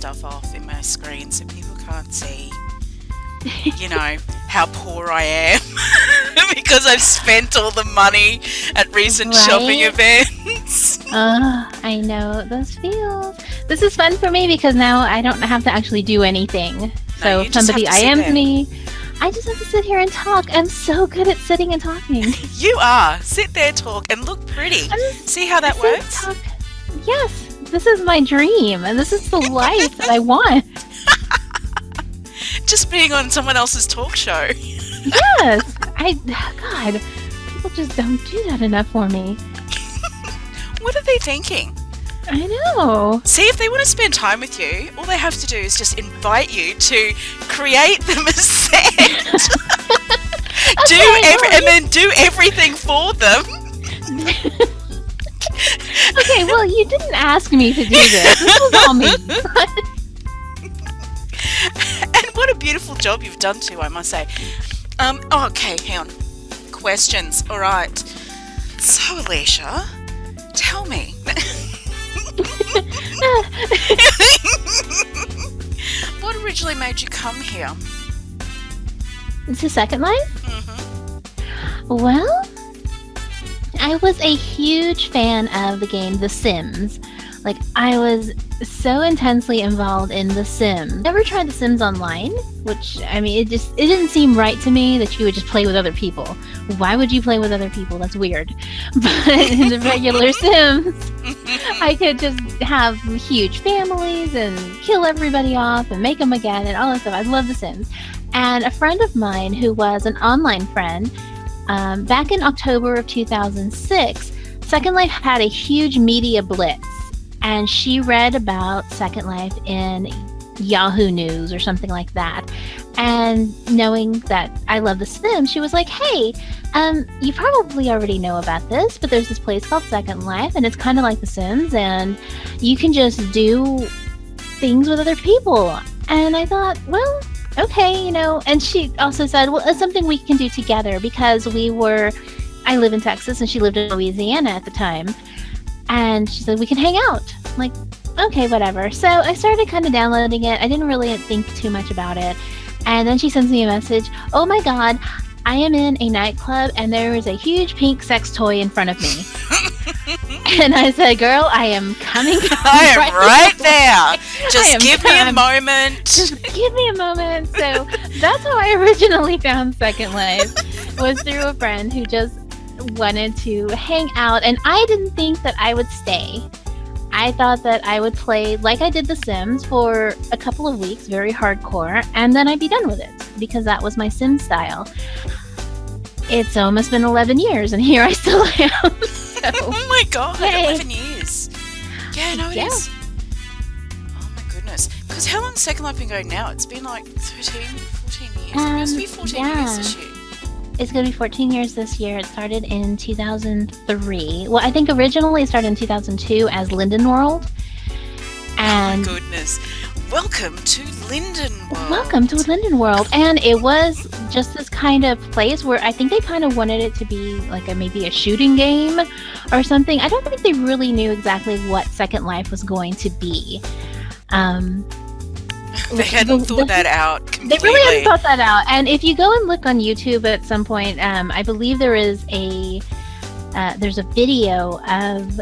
stuff off in my screen so people can't see, how poor I am because I've spent all the money at recent shopping events. I know those feels. This is fun for me because now I don't have to actually do anything. So if somebody IMs me, I just have to sit here and talk. I'm so good at sitting and talking. You are. Sit there, talk, and look pretty. See how that works? Yes, this is my dream, and this is the life that I want. Just being on someone else's talk show. Yes, God, people just don't do that enough for me. What are they thinking? I know. See, if they want to spend time with you, all they have to do is just invite you to create them a set. And then do everything for them. Okay, well, you didn't ask me to do this. This was all me. And what a beautiful job you've done too, I must say. Okay, hang on. Questions. All right. So, Alicia, tell me. What originally made you come here? It's the Second Life? Mm-hmm. Well, I was a huge fan of the game The Sims. Like, I was so intensely involved in The Sims. Never tried The Sims Online, which, I mean, it didn't seem right to me that you would just play with other people. Why would you play with other people? That's weird. But in the regular Sims, I could just have huge families and kill everybody off and make them again and all that stuff. I love The Sims. And a friend of mine who was an online friend, back in October of 2006, Second Life had a huge media blitz. And she read about Second Life in Yahoo News or something like that. And knowing that I love The Sims, she was like, hey, you probably already know about this, but there's this place called Second Life, and it's kind of like The Sims, and you can just do things with other people. And I thought, well, okay, and she also said, well, it's something we can do together because I live in Texas and she lived in Louisiana at the time. And she said, we can hang out. I'm like, okay, whatever. So I started kind of downloading it. I didn't really think too much about it. And then she sends me a message. Oh my God, I am in a nightclub and there is a huge pink sex toy in front of me. And I said, girl, I am coming. I am right there. Just give me a moment. Just give me a moment. So that's how I originally found Second Life, was through a friend who just wanted to hang out, and I didn't think that I would stay. I thought that I would play like I did The Sims for a couple of weeks, very hardcore, and then I'd be done with it because that was my Sim style. It's almost been 11 years and here I still am. So, oh my God, yay. 11 years. Yeah, no, it is. Oh my goodness. Because how long has Second Life been going now? It's been like 13, 14 years. It must be 14 years this year. It's going to be 14 years this year. It started in 2003. Well, I think originally it started in 2002 as Linden World. And oh my goodness. Welcome to Linden World. Welcome to Linden World. And it was just this kind of place where I think they kind of wanted it to be like maybe a shooting game or something. I don't think they really knew exactly what Second Life was going to be. They hadn't thought that out completely. They really hadn't thought that out. And if you go and look on YouTube at some point, I believe there is there's a video of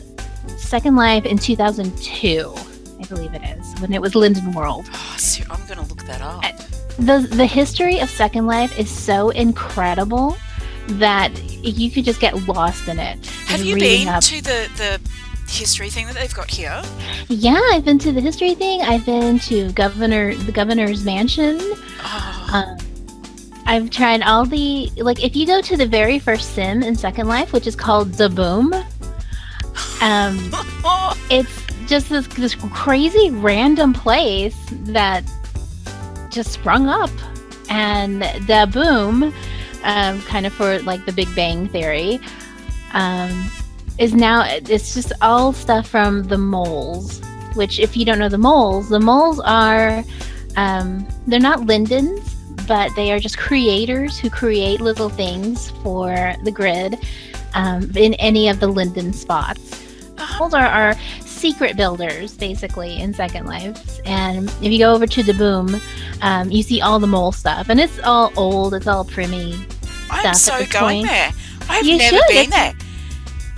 Second Life in 2002. I believe it is, when it was Linden World. Oh, so I'm going to look that up. The history of Second Life is so incredible that you could just get lost in it. Have you been to the history thing that they've got here? Yeah, I've been to the history thing. I've been to the governor's mansion. Oh. I've tried all the, like, if you go to the very first sim in Second Life, which is called The Boom, it's just this crazy random place that just sprung up, and The Boom, kind of for like the Big Bang Theory, is now, it's just all stuff from the moles, which, if you don't know the moles are, they're not Lindens, but they are just creators who create little things for the grid in any of the Linden spots. Moles are secret builders, basically, in Second Life. And if you go over to the Boom, you see all the mole stuff. And it's all old, it's all primmy I'm stuff so at this going point. there. I've You never should. been there.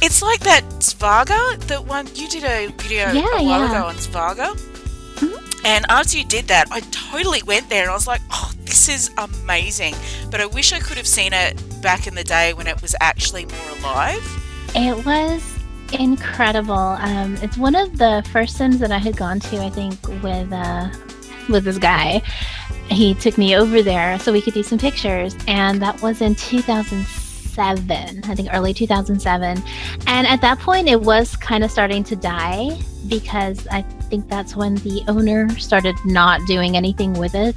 It's like that Svarga, the one you did a video a while ago on Svarga. Mhm. And after you did that, I totally went there and I was like, oh, this is amazing. But I wish I could have seen it back in the day when it was actually more alive. It was incredible. It's one of the first Sims that I had gone to, I think, with this guy. He took me over there so we could do some pictures, and that was in 2007, I think early 2007. And at that point, it was kind of starting to die because I think that's when the owner started not doing anything with it.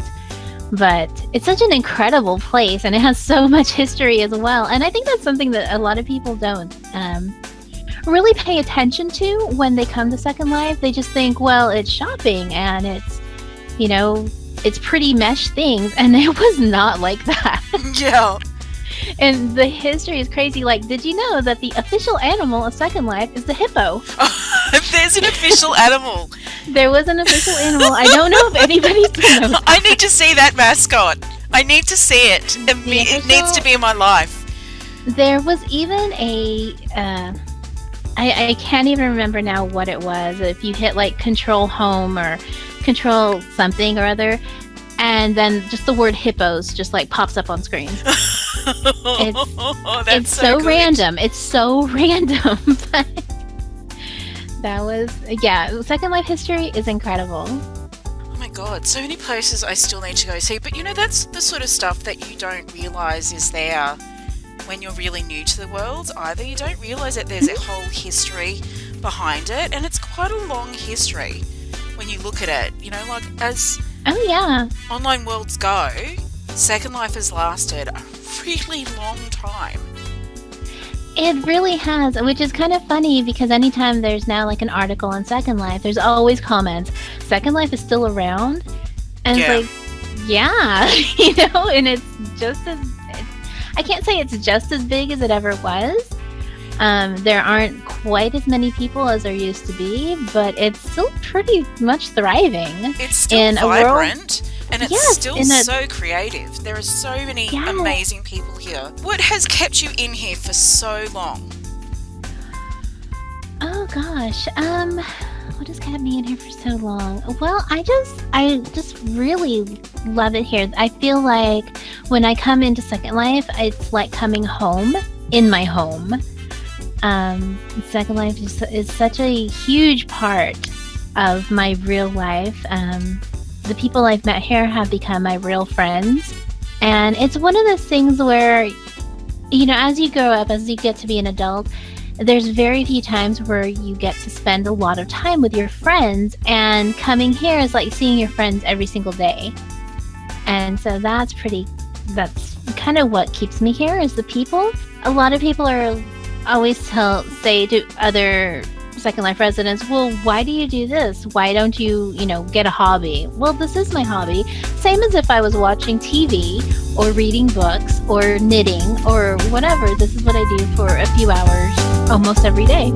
But it's such an incredible place, and it has so much history as well. And I think that's something that a lot of people don't really pay attention to when they come to Second Life. They just think, well, it's shopping and it's, you know, it's pretty mesh things, and it was not like that. Yeah. And the history is crazy. Like, did you know that the official animal of Second Life is the hippo? There's an official animal. There was an official animal. I don't know if anybody's knows. I need to see that mascot. I need to see it. It needs to be in my life. There was even a I can't even remember now what it was. If you hit like control home or control something or other, and then just the word hippos just like pops up on screen. It's so random. It's so random. But that was, yeah, Second Life history is incredible. Oh my god, so many places I still need to go see. But you know, that's the sort of stuff that you don't realise is there when you're really new to the world either. You don't realise that there's a whole history behind it, and it's quite a long history when you look at it. You know, like as online worlds go, Second Life has lasted a really long time. It really has, which is kind of funny because anytime there's now like an article on Second Life, there's always comments, Second Life is still around? And it's like, yeah, you know, and it's just as, I can't say it's just as big as it ever was. There aren't quite as many people as there used to be, but it's still pretty much thriving. It's still vibrant. And it's still so creative. There are so many amazing people here. What has kept you in here for so long? Oh gosh, what has kept me in here for so long? Well, I just really love it here. I feel like when I come into Second Life, it's like coming home in my home. Second Life is such a huge part of my real life. The people I've met here have become my real friends. And it's one of those things where, you know, as you grow up, as you get to be an adult, there's very few times where you get to spend a lot of time with your friends. And coming here is like seeing your friends every single day. And so that's kind of what keeps me here is the people. A lot of people always say to other Second Life residents, well, why do you do this? Why don't you, get a hobby? Well, this is my hobby. Same as if I was watching TV or reading books or knitting or whatever. This is what I do for a few hours almost every day.